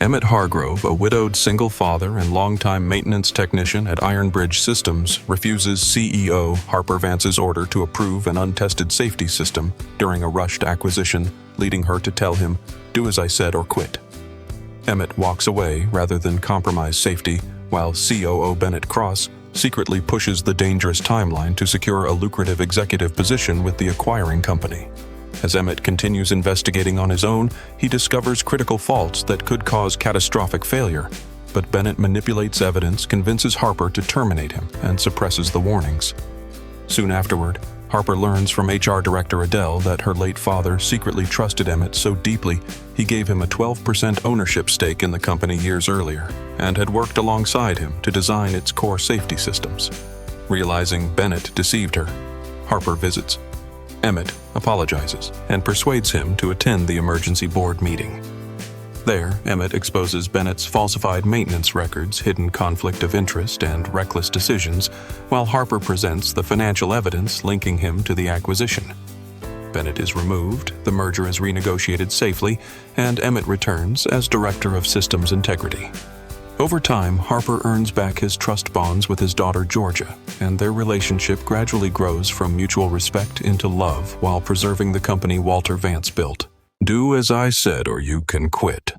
Emmett Hargrove, a widowed single father and longtime maintenance technician at Ironbridge Systems, refuses CEO Harper Vance's order to approve an untested safety system during a rushed acquisition, leading her to tell him, "Do as I said or quit." Emmett walks away rather than compromise safety, while COO Bennett Cross secretly pushes the dangerous timeline to secure a lucrative executive position with the acquiring company. As Emmett continues investigating on his own, he discovers critical faults that could cause catastrophic failure, but Bennett manipulates evidence, convinces Harper to terminate him, and suppresses the warnings. Soon afterward, Harper learns from HR Director Adele that her late father secretly trusted Emmett so deeply he gave him a 12% ownership stake in the company years earlier, and had worked alongside him to design its core safety systems. Realizing Bennett deceived her, Harper visits. Emmett apologizes and persuades him to attend the emergency board meeting. There, Emmett exposes Bennett's falsified maintenance records, hidden conflict of interest, and reckless decisions, while Harper presents the financial evidence linking him to the acquisition. Bennett is removed, the merger is renegotiated safely, and Emmett returns as Director of Systems Integrity. Over time, Harper earns back his trust bonds with his daughter Georgia, and their relationship gradually grows from mutual respect into love while preserving the company Walter Vance built. "Do as I said or you can quit."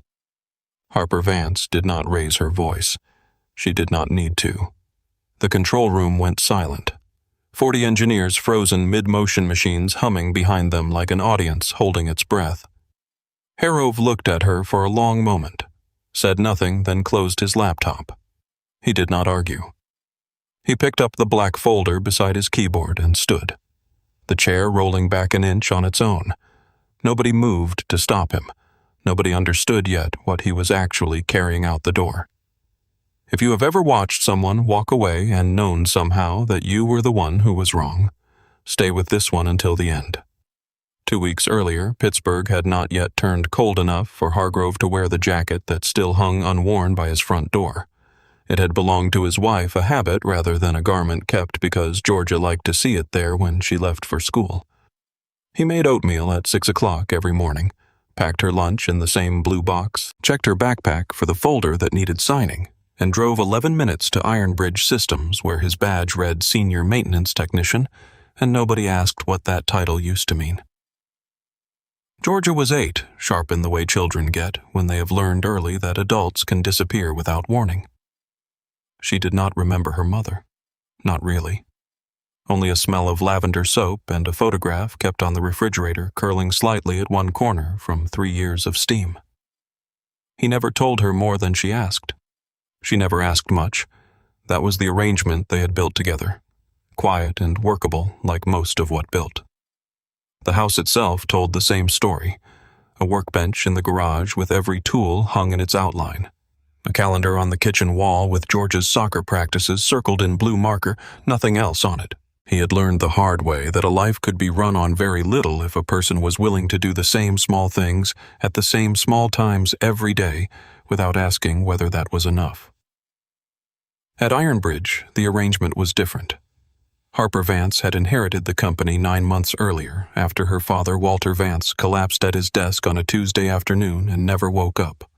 Harper Vance did not raise her voice. She did not need to. The control room went silent. 40 engineers frozen mid-motion, machines humming behind them like an audience holding its breath. Hargrove looked at her for a long moment, said nothing, then closed his laptop. He did not argue. He picked up the black folder beside his keyboard and stood, the chair rolling back an inch on its own. Nobody moved to stop him. Nobody understood yet what he was actually carrying out the door. If you have ever watched someone walk away and known somehow that you were the one who was wrong, stay with this one until the end. 2 weeks earlier, Pittsburgh had not yet turned cold enough for Hargrove to wear the jacket that still hung unworn by his front door. It had belonged to his wife, a habit rather than a garment kept because Georgia liked to see it there when she left for school. He made oatmeal at 6 o'clock every morning, packed her lunch in the same blue box, checked her backpack for the folder that needed signing, and drove 11 minutes to Ironbridge Systems, where his badge read Senior Maintenance Technician, and nobody asked what that title used to mean. Georgia was 8, sharp in the way children get when they have learned early that adults can disappear without warning. She did not remember her mother. Not really. Only a smell of lavender soap and a photograph kept on the refrigerator curling slightly at one corner from 3 years of steam. He never told her more than she asked. She never asked much. That was the arrangement they had built together. Quiet and workable, like most of what built. The house itself told the same story. A workbench in the garage with every tool hung in its outline. A calendar on the kitchen wall with George's soccer practices circled in blue marker, nothing else on it. He had learned the hard way that a life could be run on very little if a person was willing to do the same small things at the same small times every day without asking whether that was enough. At Ironbridge, the arrangement was different. Harper Vance had inherited the company 9 months earlier after her father, Walter Vance, collapsed at his desk on a Tuesday afternoon and never woke up.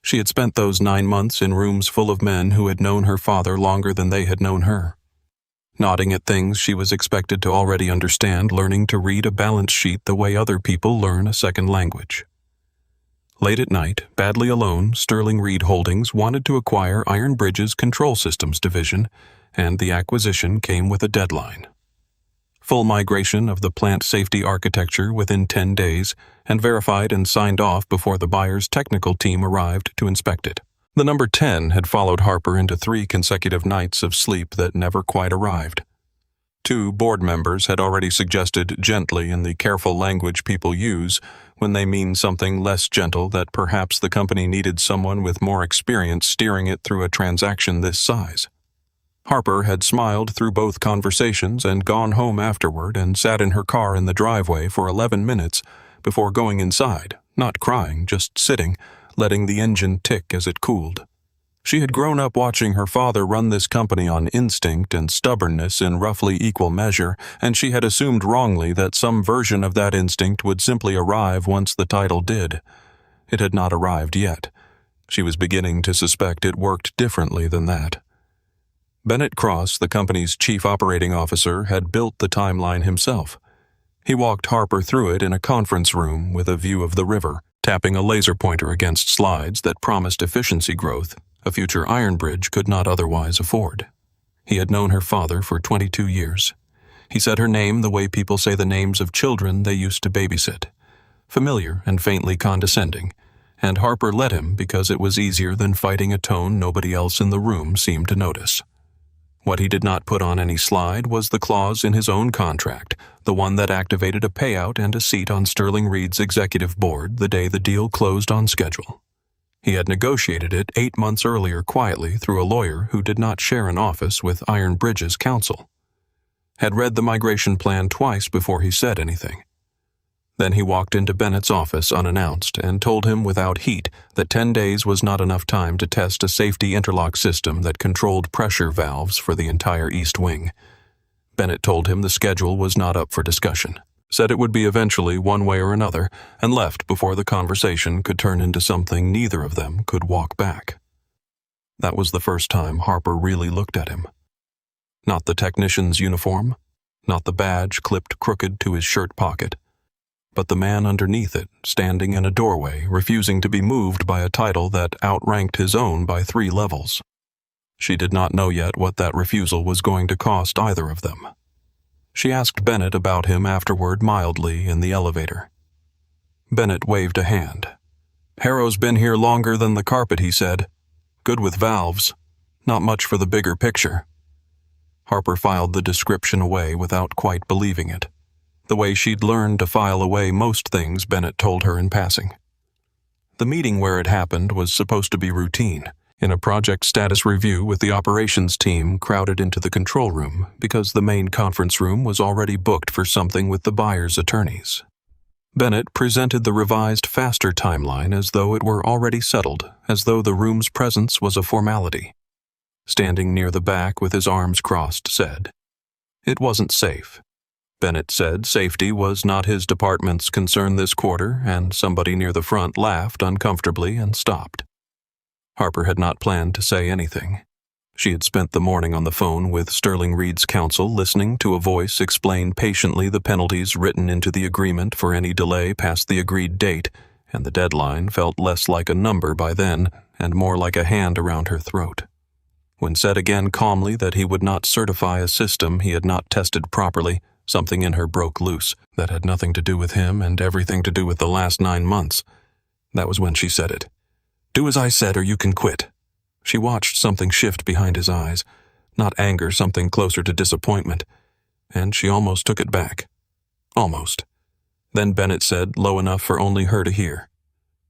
She had spent those 9 months in rooms full of men who had known her father longer than they had known her. Nodding at things she was expected to already understand, learning to read a balance sheet the way other people learn a second language. Late at night, badly alone, Sterling Reed Holdings wanted to acquire Ironbridge's Control Systems division, and the acquisition came with a deadline. Full migration of the plant safety architecture within 10 days, and verified and signed off before the buyer's technical team arrived to inspect it. The number 10 had followed Harper into 3 consecutive nights of sleep that never quite arrived. 2 board members had already suggested gently in the careful language people use when they mean something less gentle that perhaps the company needed someone with more experience steering it through a transaction this size. Harper had smiled through both conversations and gone home afterward and sat in her car in the driveway for 11 minutes before going inside, not crying, just sitting, letting the engine tick as it cooled. She had grown up watching her father run this company on instinct and stubbornness in roughly equal measure, and she had assumed wrongly that some version of that instinct would simply arrive once the title did. It had not arrived yet. She was beginning to suspect it worked differently than that. Bennett Cross, the company's chief operating officer, had built the timeline himself. He walked Harper through it in a conference room with a view of the river, tapping a laser pointer against slides that promised efficiency growth a future Ironbridge could not otherwise afford. He had known her father for 22 years. He said her name the way people say the names of children they used to babysit, familiar and faintly condescending, and Harper let him because it was easier than fighting a tone nobody else in the room seemed to notice. What he did not put on any slide was the clause in his own contract, the one that activated a payout and a seat on Sterling Reed's executive board the day the deal closed on schedule. He had negotiated it 8 months earlier quietly through a lawyer who did not share an office with Ironbridge's counsel. Had read the migration plan twice before he said anything. Then he walked into Bennett's office unannounced and told him without heat that 10 days was not enough time to test a safety interlock system that controlled pressure valves for the entire East Wing. Bennett told him the schedule was not up for discussion, said it would be eventually one way or another, and left before the conversation could turn into something neither of them could walk back. That was the first time Harper really looked at him. Not the technician's uniform, not the badge clipped crooked to his shirt pocket, but the man underneath it, standing in a doorway, refusing to be moved by a title that outranked his own by 3 levels. She did not know yet what that refusal was going to cost either of them. She asked Bennett about him afterward mildly in the elevator. Bennett waved a hand. "Harrow's been here longer than the carpet," he said. "Good with valves. Not much for the bigger picture." Harper filed the description away without quite believing it, the way she'd learned to file away most things Bennett told her in passing. The meeting where it happened was supposed to be routine, in a project status review with the operations team crowded into the control room because the main conference room was already booked for something with the buyer's attorneys. Bennett presented the revised faster timeline as though it were already settled, as though the room's presence was a formality. Standing near the back with his arms crossed, said, "It wasn't safe." Bennett said safety was not his department's concern this quarter, and somebody near the front laughed uncomfortably and stopped. Harper had not planned to say anything. She had spent the morning on the phone with Sterling Reed's counsel listening to a voice explain patiently the penalties written into the agreement for any delay past the agreed date, and the deadline felt less like a number by then and more like a hand around her throat. When said again calmly that he would not certify a system he had not tested properly, something in her broke loose that had nothing to do with him and everything to do with the last 9 months. That was when she said it. "Do as I said or you can quit." She watched something shift behind his eyes, not anger, something closer to disappointment, and she almost took it back. Almost. Then Bennett said, low enough for only her to hear,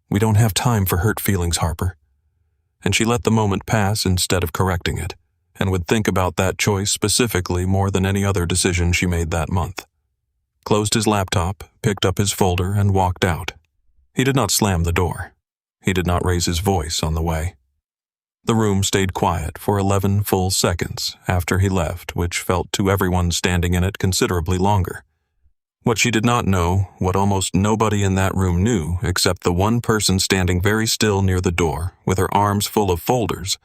"We don't have time for hurt feelings, Harper." And she let the moment pass instead of correcting it, and would think about that choice specifically more than any other decision she made that month. Closed his laptop, picked up his folder, and walked out. He did not slam the door. He did not raise his voice on the way. The room stayed quiet for 11 full seconds after he left, which felt to everyone standing in it considerably longer. What she did not know, what almost nobody in that room knew except the one person standing very still near the door with her arms full of folders,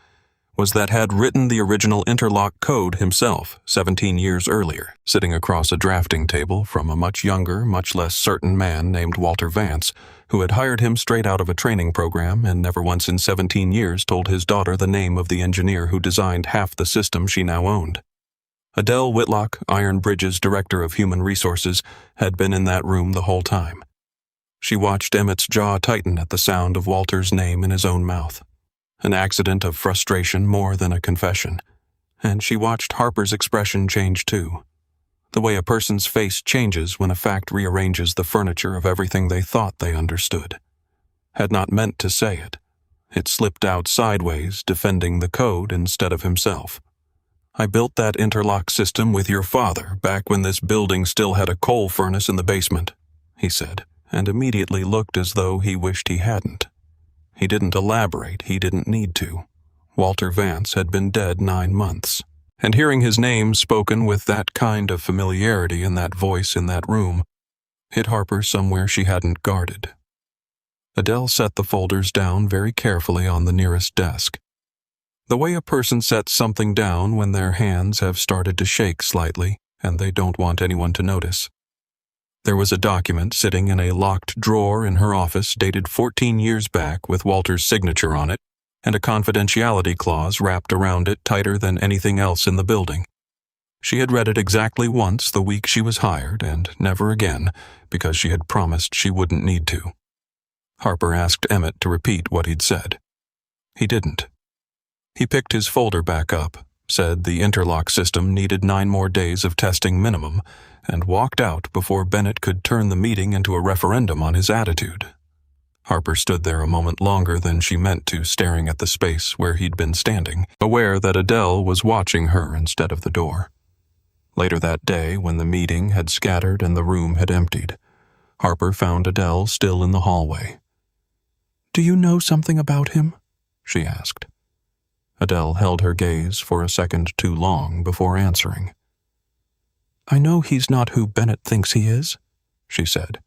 was that had written the original interlock code himself 17 years earlier, sitting across a drafting table from a much younger, much less certain man named Walter Vance, who had hired him straight out of a training program and never once in 17 years told his daughter the name of the engineer who designed half the system she now owned. Adele Whitlock, Ironbridge's Director of Human Resources, had been in that room the whole time. She watched Emmett's jaw tighten at the sound of Walter's name in his own mouth. An accident of frustration more than a confession. And she watched Harper's expression change too. The way a person's face changes when a fact rearranges the furniture of everything they thought they understood. Had not meant to say it. It slipped out sideways, defending the code instead of himself. "I built that interlock system with your father back when this building still had a coal furnace in the basement," he said, and immediately looked as though he wished he hadn't. He didn't elaborate, he didn't need to. Walter Vance had been dead 9 months, and hearing his name spoken with that kind of familiarity in that voice in that room hit Harper somewhere she hadn't guarded. Adele set the folders down very carefully on the nearest desk. The way a person sets something down when their hands have started to shake slightly and they don't want anyone to notice. There was a document sitting in a locked drawer in her office dated 14 years back with Walter's signature on it and a confidentiality clause wrapped around it tighter than anything else in the building. She had read it exactly once the week she was hired and never again because she had promised she wouldn't need to. Harper asked Emmett to repeat what he'd said. He didn't. He picked his folder back up, said the interlock system needed 9 more days of testing minimum, and walked out before Bennett could turn the meeting into a referendum on his attitude. Harper stood there a moment longer than she meant to, staring at the space where he'd been standing, aware that Adele was watching her instead of the door. Later that day, when the meeting had scattered and the room had emptied, Harper found Adele still in the hallway. "Do you know something about him?" she asked. Adele held her gaze for a second too long before answering. "I know he's not who Bennett thinks he is," she said,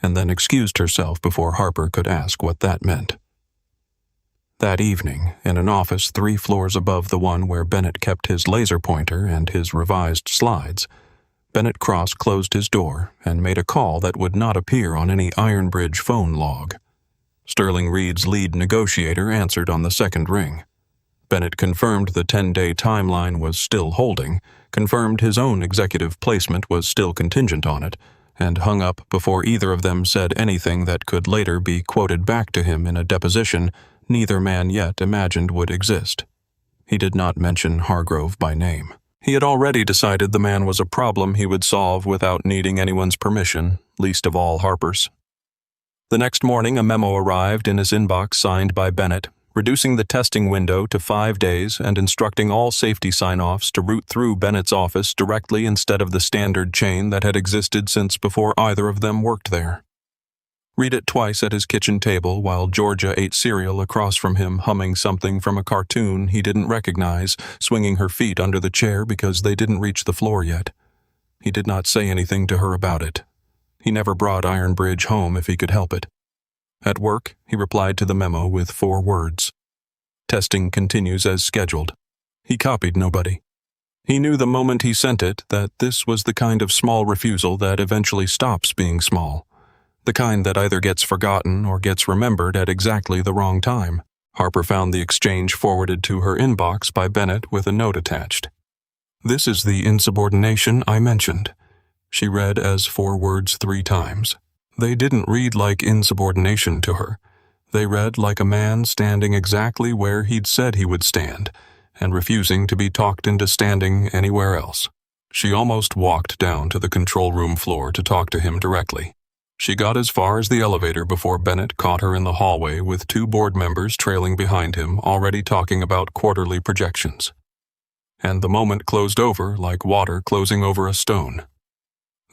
and then excused herself before Harper could ask what that meant. That evening, in an office 3 floors above the one where Bennett kept his laser pointer and his revised slides, Bennett Cross closed his door and made a call that would not appear on any Ironbridge phone log. Sterling Reed's lead negotiator answered on the second ring. Bennett confirmed the 10-day timeline was still holding, confirmed his own executive placement was still contingent on it, and hung up before either of them said anything that could later be quoted back to him in a deposition neither man yet imagined would exist. He did not mention Hargrove by name. He had already decided the man was a problem he would solve without needing anyone's permission, least of all Harper's. The next morning a memo arrived in his inbox signed by Bennett, reducing the testing window to 5 days and instructing all safety sign-offs to route through Bennett's office directly instead of the standard chain that had existed since before either of them worked there. Read it twice at his kitchen table while Georgia ate cereal across from him, humming something from a cartoon he didn't recognize, swinging her feet under the chair because they didn't reach the floor yet. He did not say anything to her about it. He never brought Ironbridge home if he could help it. At work, he replied to the memo with 4 words. Testing continues as scheduled. He copied nobody. He knew the moment he sent it that this was the kind of small refusal that eventually stops being small. The kind that either gets forgotten or gets remembered at exactly the wrong time. Harper found the exchange forwarded to her inbox by Bennett with a note attached. "This is the insubordination I mentioned." She read as 4 words 3 times. They didn't read like insubordination to her. They read like a man standing exactly where he'd said he would stand, and refusing to be talked into standing anywhere else. She almost walked down to the control room floor to talk to him directly. She got as far as the elevator before Bennett caught her in the hallway with 2 board members trailing behind him, already talking about quarterly projections. And the moment closed over like water closing over a stone.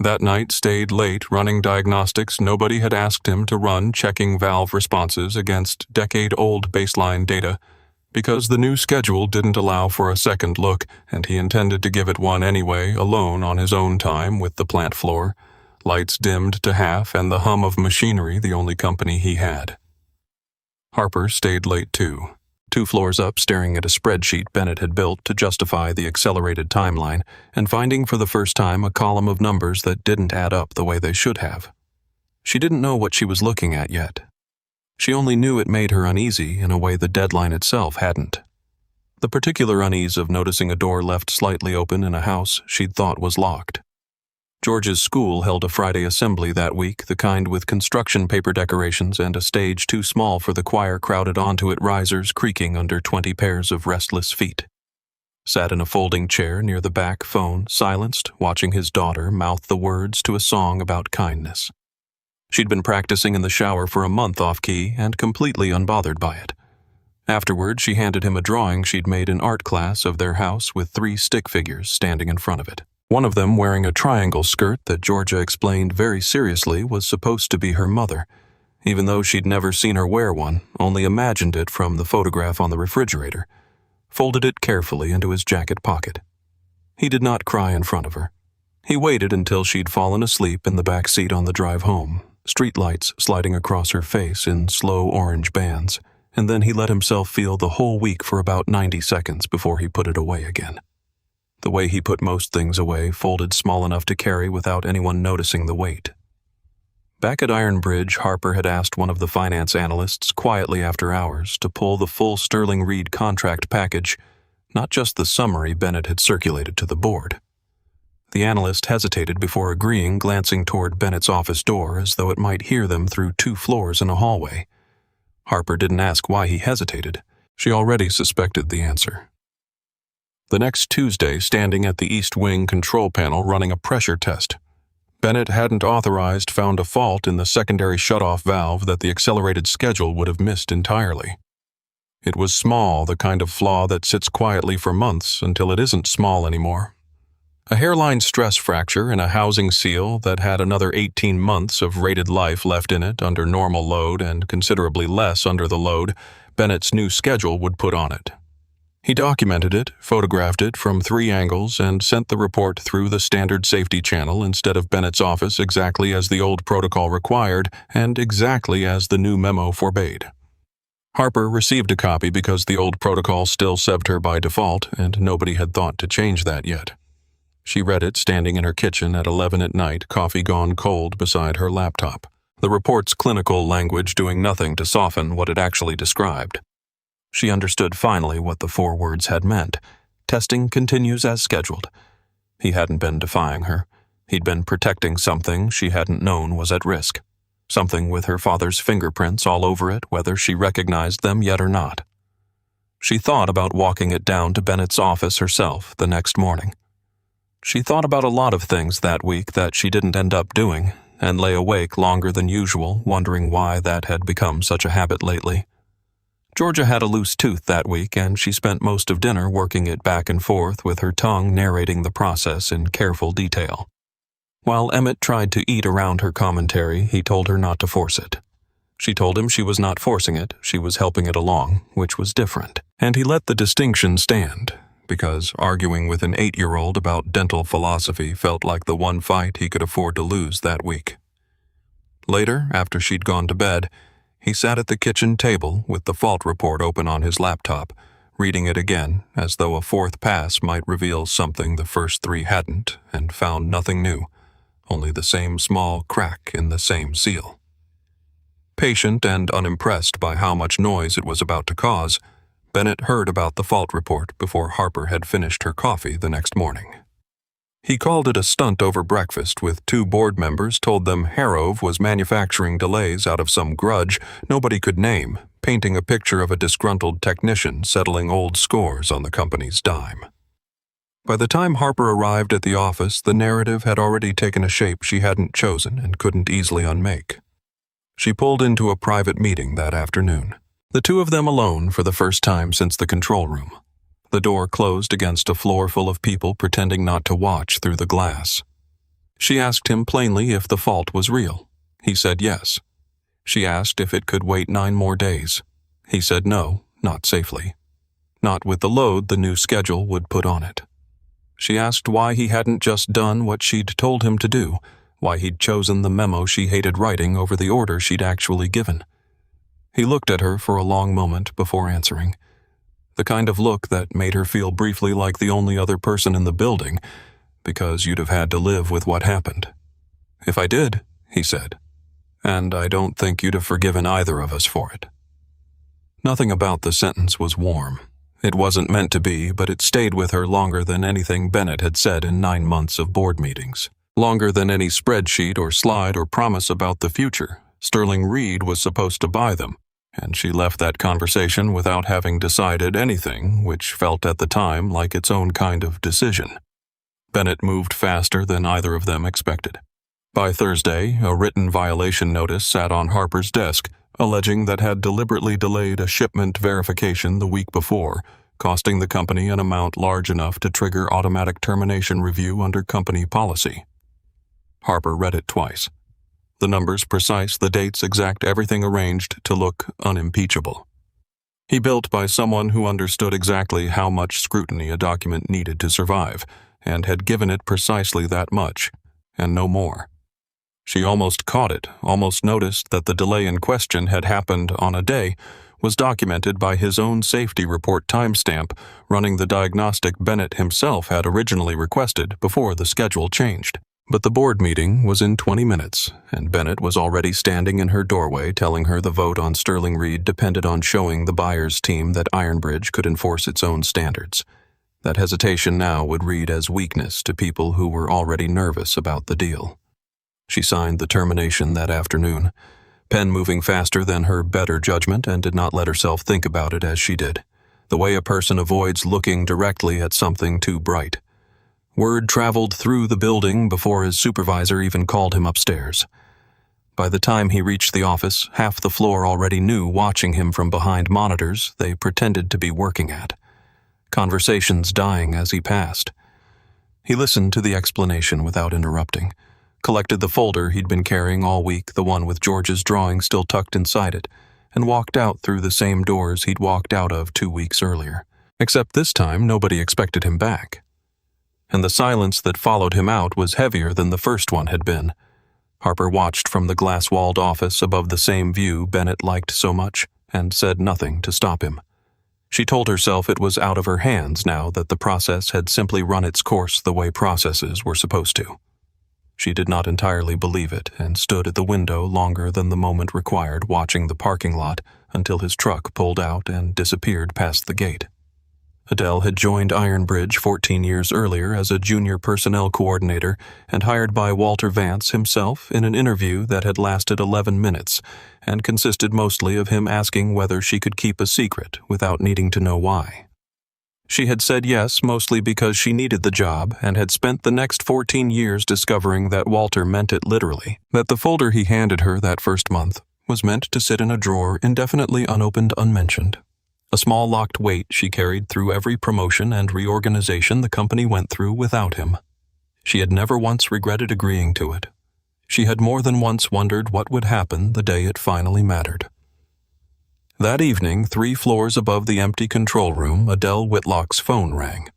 That night stayed late running diagnostics nobody had asked him to run, checking valve responses against decade-old baseline data, because the new schedule didn't allow for a second look and he intended to give it one anyway, alone on his own time with the plant floor, lights dimmed to half and the hum of machinery the only company he had. Harper stayed late too. 2 floors up, staring at a spreadsheet Bennett had built to justify the accelerated timeline, and finding for the first time a column of numbers that didn't add up the way they should have. She didn't know what she was looking at yet. She only knew it made her uneasy in a way the deadline itself hadn't. The particular unease of noticing a door left slightly open in a house she'd thought was locked. George's school held a Friday assembly that week, the kind with construction paper decorations and a stage too small for the choir crowded onto it, risers creaking under 20 pairs of restless feet. Sat in a folding chair near the back phone, silenced, watching his daughter mouth the words to a song about kindness. She'd been practicing in the shower for a month off-key and completely unbothered by it. Afterward, she handed him a drawing she'd made in art class of their house with 3 stick figures standing in front of it. One of them wearing a triangle skirt that Georgia explained very seriously was supposed to be her mother, even though she'd never seen her wear one, only imagined it from the photograph on the refrigerator, folded it carefully into his jacket pocket. He did not cry in front of her. He waited until she'd fallen asleep in the back seat on the drive home, streetlights sliding across her face in slow orange bands, and then he let himself feel the whole week for about 90 seconds before he put it away again. The way he put most things away, folded small enough to carry without anyone noticing the weight. Back at Ironbridge, Harper had asked one of the finance analysts quietly after hours to pull the full Sterling Reed contract package, not just the summary Bennett had circulated to the board. The analyst hesitated before agreeing, glancing toward Bennett's office door as though it might hear them through 2 floors in a hallway. Harper didn't ask why he hesitated. She already suspected the answer. The next Tuesday, standing at the East Wing control panel running a pressure test, Bennett hadn't found a fault in the secondary shutoff valve that the accelerated schedule would have missed entirely. It was small, the kind of flaw that sits quietly for months until it isn't small anymore. A hairline stress fracture in a housing seal that had another 18 months of rated life left in it under normal load and considerably less under the load Bennett's new schedule would put on it. He documented it, photographed it from 3 angles, and sent the report through the standard safety channel instead of Bennett's office exactly as the old protocol required and exactly as the new memo forbade. Harper received a copy because the old protocol still seved her by default, and nobody had thought to change that yet. She read it standing in her kitchen at 11 at night, coffee gone cold beside her laptop, the report's clinical language doing nothing to soften what it actually described. She understood finally what the 4 words had meant. Testing continues as scheduled. He hadn't been defying her. He'd been protecting something she hadn't known was at risk. Something with her father's fingerprints all over it, whether she recognized them yet or not. She thought about walking it down to Bennett's office herself the next morning. She thought about a lot of things that week that she didn't end up doing, and lay awake longer than usual, wondering why that had become such a habit lately. Georgia had a loose tooth that week, and she spent most of dinner working it back and forth with her tongue narrating the process in careful detail. While Emmett tried to eat around her commentary, he told her not to force it. She told him she was not forcing it, she was helping it along, which was different, and he let the distinction stand, because arguing with an 8-year-old about dental philosophy felt like the one fight he could afford to lose that week. Later, after she'd gone to bed, he sat at the kitchen table with the fault report open on his laptop, reading it again as though a 4th pass might reveal something the first 3 hadn't, and found nothing new, only the same small crack in the same seal. Patient and unimpressed by how much noise it was about to cause, Bennett heard about the fault report before Harper had finished her coffee the next morning. He called it a stunt over breakfast with 2 board members told them Hargrove was manufacturing delays out of some grudge nobody could name, painting a picture of a disgruntled technician settling old scores on the company's dime. By the time Harper arrived at the office, the narrative had already taken a shape she hadn't chosen and couldn't easily unmake. She pulled into a private meeting that afternoon. The 2 of them alone for the first time since the control room. The door closed against a floor full of people pretending not to watch through the glass. She asked him plainly if the fault was real. He said yes. She asked if it could wait 9 more days. He said no, not safely. Not with the load the new schedule would put on it. She asked why he hadn't just done what she'd told him to do, why he'd chosen the memo she hated writing over the order she'd actually given. He looked at her for a long moment before answering. The kind of look that made her feel briefly like the only other person in the building, because you'd have had to live with what happened. "If I did," he said, "and I don't think you'd have forgiven either of us for it." Nothing about the sentence was warm. It wasn't meant to be, but it stayed with her longer than anything Bennett had said in 9 months of board meetings. Longer than any spreadsheet or slide or promise about the future. Sterling Reed was supposed to buy them, and she left that conversation without having decided anything, which felt at the time like its own kind of decision. Bennett moved faster than either of them expected. By Thursday, a written violation notice sat on Harper's desk, alleging that had deliberately delayed a shipment verification the week before, costing the company an amount large enough to trigger automatic termination review under company policy. Harper read it twice. The numbers precise, the dates exact, everything arranged to look unimpeachable. He built by someone who understood exactly how much scrutiny a document needed to survive, and had given it precisely that much, and no more. She almost caught it, almost noticed that the delay in question had happened on a day, was documented by his own safety report timestamp, running the diagnostic Bennett himself had originally requested before the schedule changed. But the board meeting was in 20 minutes, and Bennett was already standing in her doorway telling her the vote on Sterling Reed depended on showing the buyer's team that Ironbridge could enforce its own standards. That hesitation now would read as weakness to people who were already nervous about the deal. She signed the termination that afternoon, pen moving faster than her better judgment, and did not let herself think about it as she did, the way a person avoids looking directly at something too bright. Word traveled through the building before his supervisor even called him upstairs. By the time he reached the office, half the floor already knew, watching him from behind monitors they pretended to be working at. Conversations dying as he passed. He listened to the explanation without interrupting, collected the folder he'd been carrying all week, the one with George's drawing still tucked inside it, and walked out through the same doors he'd walked out of 2 weeks earlier. Except this time nobody expected him back. And the silence that followed him out was heavier than the first one had been. Harper watched from the glass-walled office above the same view Bennett liked so much, and said nothing to stop him. She told herself it was out of her hands now that the process had simply run its course the way processes were supposed to. She did not entirely believe it, and stood at the window longer than the moment required, watching the parking lot until his truck pulled out and disappeared past the gate. Adele had joined Ironbridge 14 years earlier as a junior personnel coordinator and hired by Walter Vance himself in an interview that had lasted 11 minutes and consisted mostly of him asking whether she could keep a secret without needing to know why. She had said yes mostly because she needed the job and had spent the next 14 years discovering that Walter meant it literally, that the folder he handed her that first month was meant to sit in a drawer indefinitely unopened, unmentioned. A small locked weight she carried through every promotion and reorganization the company went through without him. She had never once regretted agreeing to it. She had more than once wondered what would happen the day it finally mattered. That evening, 3 floors above the empty control room, Adele Whitlock's phone rang.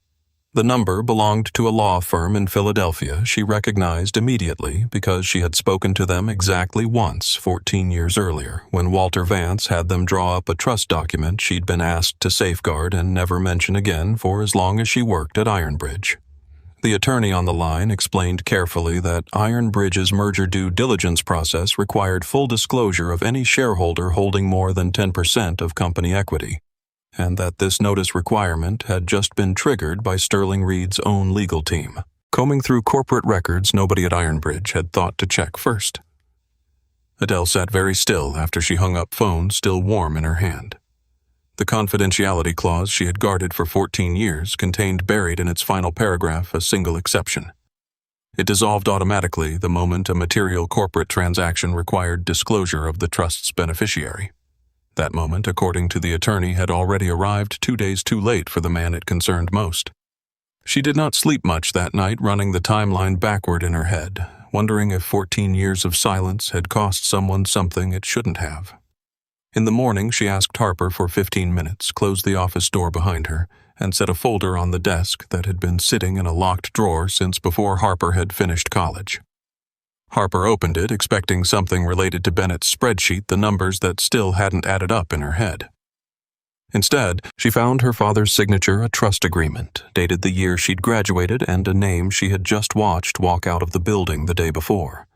The number belonged to a law firm in Philadelphia she recognized immediately because she had spoken to them exactly once 14 years earlier when Walter Vance had them draw up a trust document she'd been asked to safeguard and never mention again for as long as she worked at Ironbridge. The attorney on the line explained carefully that Ironbridge's merger due diligence process required full disclosure of any shareholder holding more than 10% of company equity, and that this notice requirement had just been triggered by Sterling Reed's own legal team, combing through corporate records nobody at Ironbridge had thought to check first. Adele sat very still after she hung up phone still warm in her hand. The confidentiality clause she had guarded for 14 years contained buried in its final paragraph a single exception. It dissolved automatically the moment a material corporate transaction required disclosure of the trust's beneficiary. That moment, according to the attorney, had already arrived 2 days too late for the man it concerned most. She did not sleep much that night, running the timeline backward in her head, wondering if 14 years of silence had cost someone something it shouldn't have. In the morning, she asked Harper for 15 minutes, closed the office door behind her, and set a folder on the desk that had been sitting in a locked drawer since before Harper had finished college. Harper opened it, expecting something related to Bennett's spreadsheet, the numbers that still hadn't added up in her head. Instead, she found her father's signature, a trust agreement, dated the year she'd graduated, and a name she had just watched walk out of the building the day before.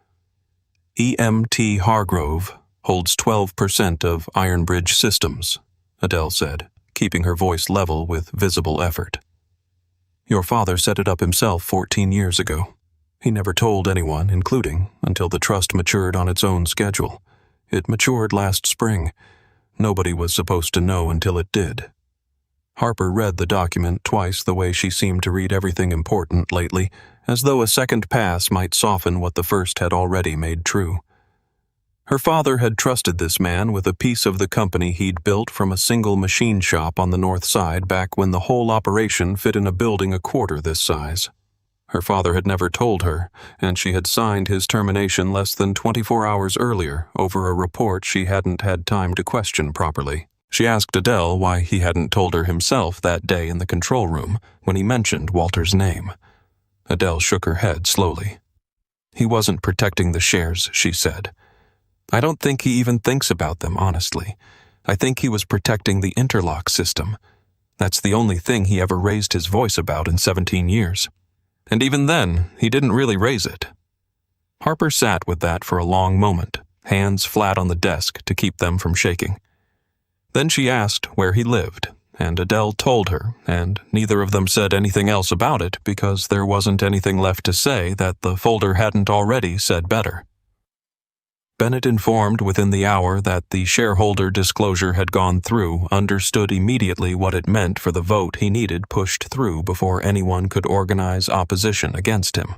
Emmett Hargrove holds 12% of Ironbridge Systems, Adele said, keeping her voice level with visible effort. Your father set it up himself 14 years ago. He never told anyone, including until the trust matured on its own schedule. It matured last spring. Nobody was supposed to know until it did. Harper read the document twice the way she seemed to read everything important lately, as though a second pass might soften what the first had already made true. Her father had trusted this man with a piece of the company he'd built from a single machine shop on the north side back when the whole operation fit in a building a quarter this size. Her father had never told her, and she had signed his termination less than 24 hours earlier over a report she hadn't had time to question properly. She asked Adele why he hadn't told her himself that day in the control room when he mentioned Walter's name. Adele shook her head slowly. He wasn't protecting the shares, she said. I don't think he even thinks about them, honestly. I think he was protecting the interlock system. That's the only thing he ever raised his voice about in 17 years. And even then, he didn't really raise it. Harper sat with that for a long moment, hands flat on the desk to keep them from shaking. Then she asked where he lived, and Adele told her, and neither of them said anything else about it because there wasn't anything left to say that the folder hadn't already said better. Bennett, informed within the hour that the shareholder disclosure had gone through, understood immediately what it meant for the vote he needed pushed through before anyone could organize opposition against him.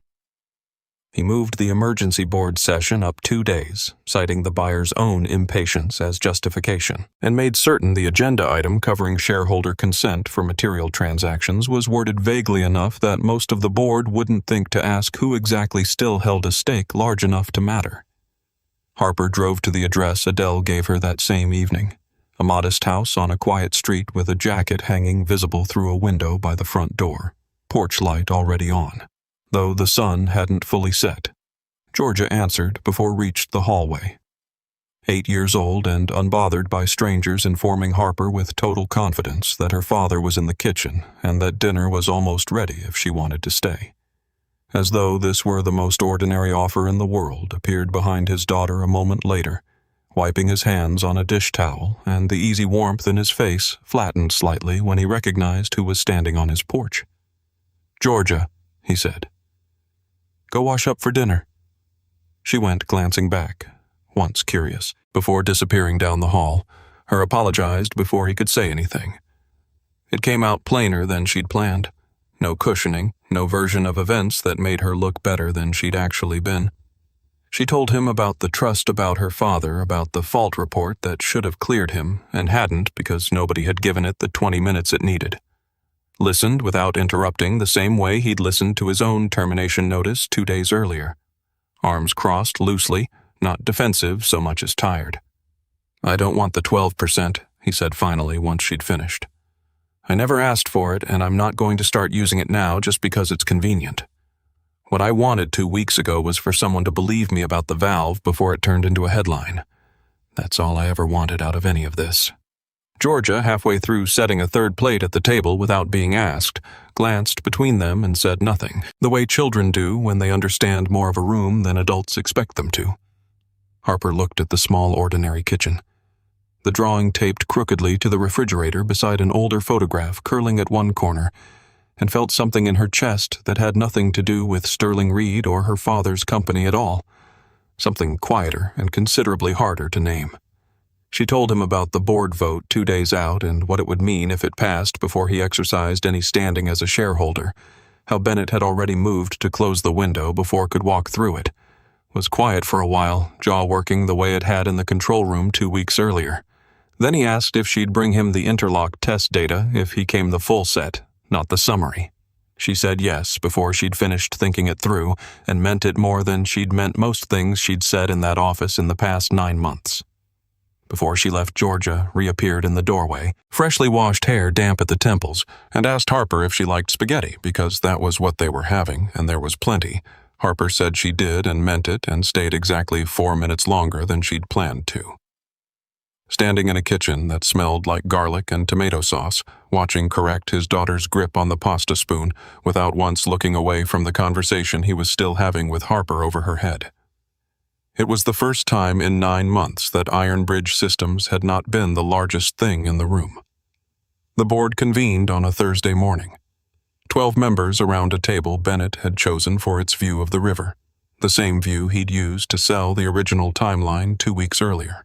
He moved the emergency board session up 2 days, citing the buyer's own impatience as justification, and made certain the agenda item covering shareholder consent for material transactions was worded vaguely enough that most of the board wouldn't think to ask who exactly still held a stake large enough to matter. Harper drove to the address Adele gave her that same evening, a modest house on a quiet street with a jacket hanging visible through a window by the front door, porch light already on, though the sun hadn't fully set. Georgia answered before reached the hallway. 8 years old and unbothered by strangers informing Harper with total confidence that her father was in the kitchen and that dinner was almost ready if she wanted to stay. As though this were the most ordinary offer in the world, appeared behind his daughter a moment later, wiping his hands on a dish towel, and the easy warmth in his face flattened slightly when he recognized who was standing on his porch. "Georgia," he said. "Go wash up for dinner." She went, glancing back, once curious, before disappearing down the hall. Her apologized before he could say anything. It came out plainer than she'd planned. No cushioning, no version of events that made her look better than she'd actually been. She told him about the trust about her father, about the fault report that should have cleared him and hadn't because nobody had given it the 20 minutes it needed. Listened without interrupting the same way he'd listened to his own termination notice 2 days earlier. Arms crossed loosely, not defensive so much as tired. "I don't want the 12%, he said finally once she'd finished. "I never asked for it, and I'm not going to start using it now just because it's convenient. What I wanted 2 weeks ago was for someone to believe me about the valve before it turned into a headline. That's all I ever wanted out of any of this." Georgia, halfway through setting a third plate at the table without being asked, glanced between them and said nothing, the way children do when they understand more of a room than adults expect them to. Harper looked at the small, ordinary kitchen. The drawing taped crookedly to the refrigerator beside an older photograph curling at one corner, and felt something in her chest that had nothing to do with Sterling Reed or her father's company at all. Something quieter and considerably harder to name. She told him about the board vote 2 days out and what it would mean if it passed before he exercised any standing as a shareholder, how Bennett had already moved to close the window before could walk through it. Was quiet for a while, jaw working the way it had in the control room 2 weeks earlier. Then he asked if she'd bring him the interlock test data if he came the full set, not the summary. She said yes before she'd finished thinking it through and meant it more than she'd meant most things she'd said in that office in the past 9 months. Before she left, Georgia reappeared in the doorway, freshly washed hair damp at the temples, and asked Harper if she liked spaghetti because that was what they were having and there was plenty. Harper said she did and meant it and stayed exactly 4 minutes longer than she'd planned to. Standing in a kitchen that smelled like garlic and tomato sauce, watching correct his daughter's grip on the pasta spoon without once looking away from the conversation he was still having with Harper over her head. It was the first time in 9 months that Ironbridge Systems had not been the largest thing in the room. The board convened on a Thursday morning. 12 members around a table Bennett had chosen for its view of the river, the same view he'd used to sell the original timeline 2 weeks earlier.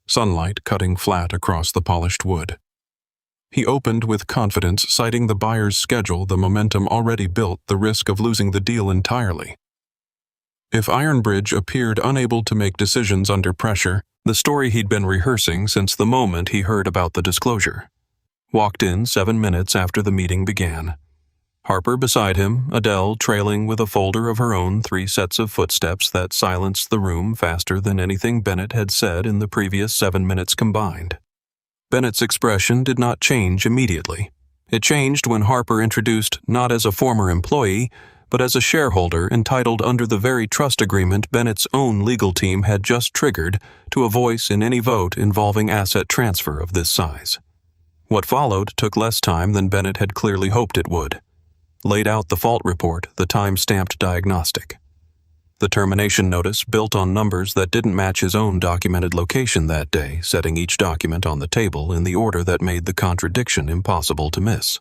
Sunlight cutting flat across the polished wood. He opened with confidence, citing the buyer's schedule, the momentum already built, the risk of losing the deal entirely. If Ironbridge appeared unable to make decisions under pressure, the story he'd been rehearsing since the moment he heard about the disclosure. Walked in 7 minutes after the meeting began. Harper beside him, Adele trailing with a folder of her own, 3 sets of footsteps that silenced the room faster than anything Bennett had said in the previous 7 minutes combined. Bennett's expression did not change immediately. It changed when Harper introduced not as a former employee, but as a shareholder entitled under the very trust agreement Bennett's own legal team had just triggered to a voice in any vote involving asset transfer of this size. What followed took less time than Bennett had clearly hoped it would. Laid out the fault report, the time-stamped diagnostic. The termination notice built on numbers that didn't match his own documented location that day, setting each document on the table in the order that made the contradiction impossible to miss.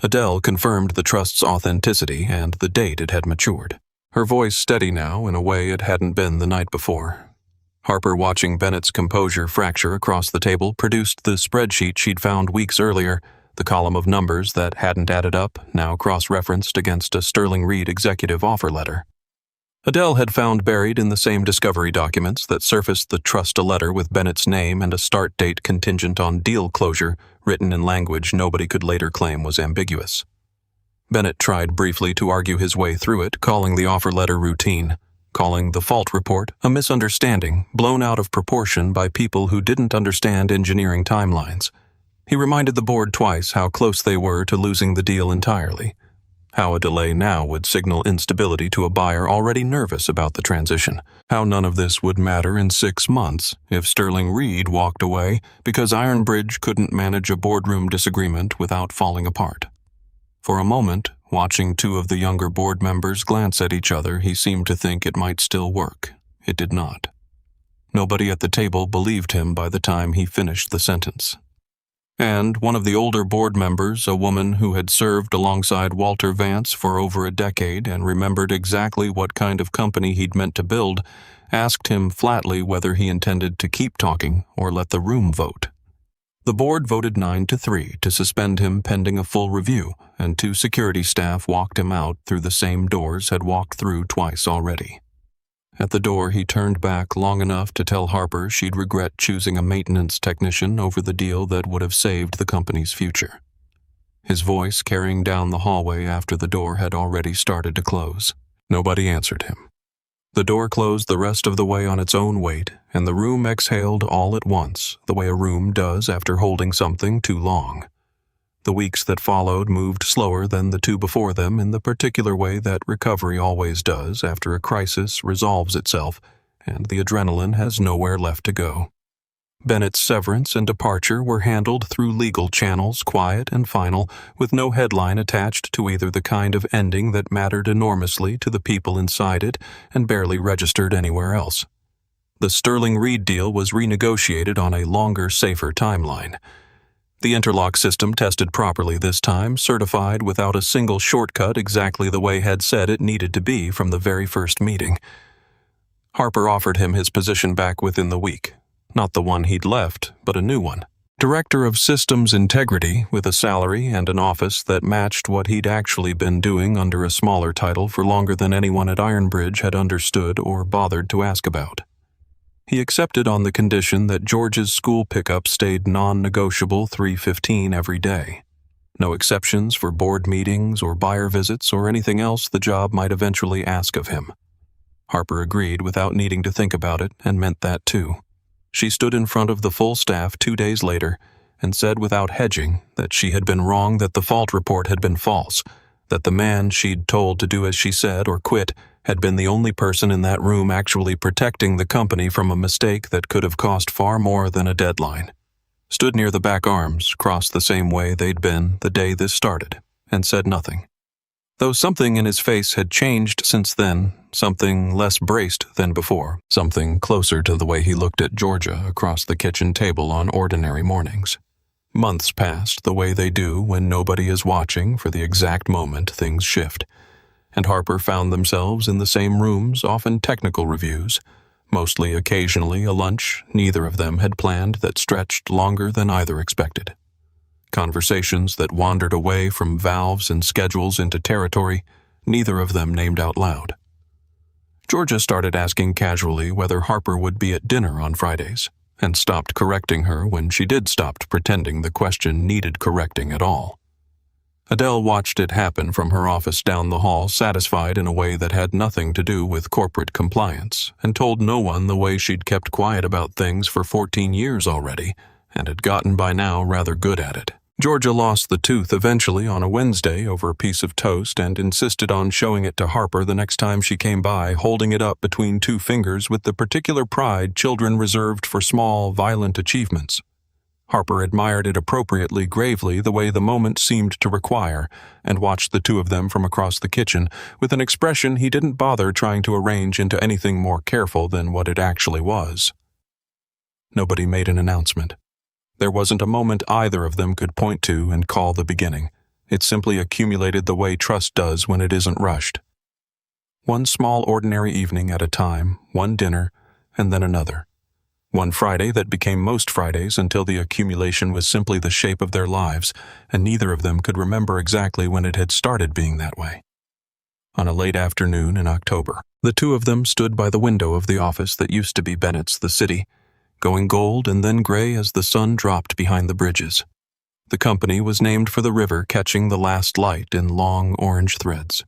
Adele confirmed the trust's authenticity and the date it had matured, her voice steady now in a way it hadn't been the night before. Harper, watching Bennett's composure fracture across the table, produced the spreadsheet she'd found weeks earlier, the column of numbers that hadn't added up, now cross-referenced against a Sterling Reed executive offer letter. Adele had found buried in the same discovery documents that surfaced the trust a letter with Bennett's name and a start date contingent on deal closure, written in language nobody could later claim was ambiguous. Bennett tried briefly to argue his way through it, calling the offer letter routine, calling the fault report a misunderstanding blown out of proportion by people who didn't understand engineering timelines. He reminded the board twice how close they were to losing the deal entirely, how a delay now would signal instability to a buyer already nervous about the transition, how none of this would matter in 6 months if Sterling Reed walked away because Ironbridge couldn't manage a boardroom disagreement without falling apart. For a moment, watching 2 of the younger board members glance at each other, he seemed to think it might still work. It did not. Nobody at the table believed him by the time he finished the sentence. And one of the older board members, a woman who had served alongside Walter Vance for over a decade and remembered exactly what kind of company he'd meant to build, asked him flatly whether he intended to keep talking or let the room vote. The board voted 9-3 to suspend him pending a full review, and 2 security staff walked him out through the same doors had walked through twice already. At the door, he turned back long enough to tell Harper she'd regret choosing a maintenance technician over the deal that would have saved the company's future. His voice carrying down the hallway after the door had already started to close. Nobody answered him. The door closed the rest of the way on its own weight, and the room exhaled all at once, the way a room does after holding something too long. The weeks that followed moved slower than the 2 before them in the particular way that recovery always does after a crisis resolves itself and the adrenaline has nowhere left to go. Bennett's severance and departure were handled through legal channels, quiet and final, with no headline attached to either the kind of ending that mattered enormously to the people inside it and barely registered anywhere else. The Sterling Reed deal was renegotiated on a longer, safer timeline. The interlock system tested properly this time, certified without a single shortcut exactly the way had said it needed to be from the very first meeting. Harper offered him his position back within the week. Not the one he'd left, but a new one. Director of Systems Integrity, with a salary and an office that matched what he'd actually been doing under a smaller title for longer than anyone at Ironbridge had understood or bothered to ask about. He accepted on the condition that George's school pickup stayed non-negotiable 3:15 every day. No exceptions for board meetings or buyer visits or anything else the job might eventually ask of him. Harper agreed without needing to think about it and meant that too. She stood in front of the full staff 2 days later and said without hedging that she had been wrong, that the fault report had been false, that the man she'd told to do as she said or quit had been the only person in that room actually protecting the company from a mistake that could have cost far more than a deadline. Stood near the back arms, crossed the same way they'd been the day this started, and said nothing. Though something in his face had changed since then, something less braced than before, something closer to the way he looked at Georgia across the kitchen table on ordinary mornings. Months passed the way they do when nobody is watching for the exact moment things shift, and Harper found themselves in the same rooms, often technical reviews, mostly occasionally a lunch neither of them had planned that stretched longer than either expected. Conversations that wandered away from valves and schedules into territory neither of them named out loud. Georgia started asking casually whether Harper would be at dinner on Fridays, and stopped correcting her when she did stop pretending the question needed correcting at all. Adele watched it happen from her office down the hall, satisfied in a way that had nothing to do with corporate compliance, and told no one the way she'd kept quiet about things for 14 years already, and had gotten by now rather good at it. Georgia lost the tooth eventually on a Wednesday over a piece of toast and insisted on showing it to Harper the next time she came by, holding it up between two fingers with the particular pride children reserved for small, violent achievements. Harper admired it appropriately gravely the way the moment seemed to require, and watched the two of them from across the kitchen with an expression he didn't bother trying to arrange into anything more careful than what it actually was. Nobody made an announcement. There wasn't a moment either of them could point to and call the beginning. It simply accumulated the way trust does when it isn't rushed. One small ordinary evening at a time, one dinner, and then another. One Friday that became most Fridays until the accumulation was simply the shape of their lives, and neither of them could remember exactly when it had started being that way. On a late afternoon in October, the two of them stood by the window of the office that used to be Bennett's The City, going gold and then gray as the sun dropped behind the bridges. The company was named for the river catching the last light in long orange threads.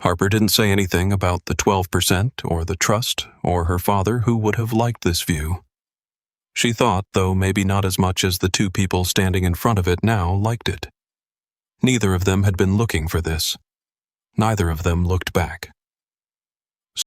Harper didn't say anything about the 12% or the trust or her father, who would have liked this view. She thought, though maybe not as much as the two people standing in front of it now liked it. Neither of them had been looking for this. Neither of them looked back.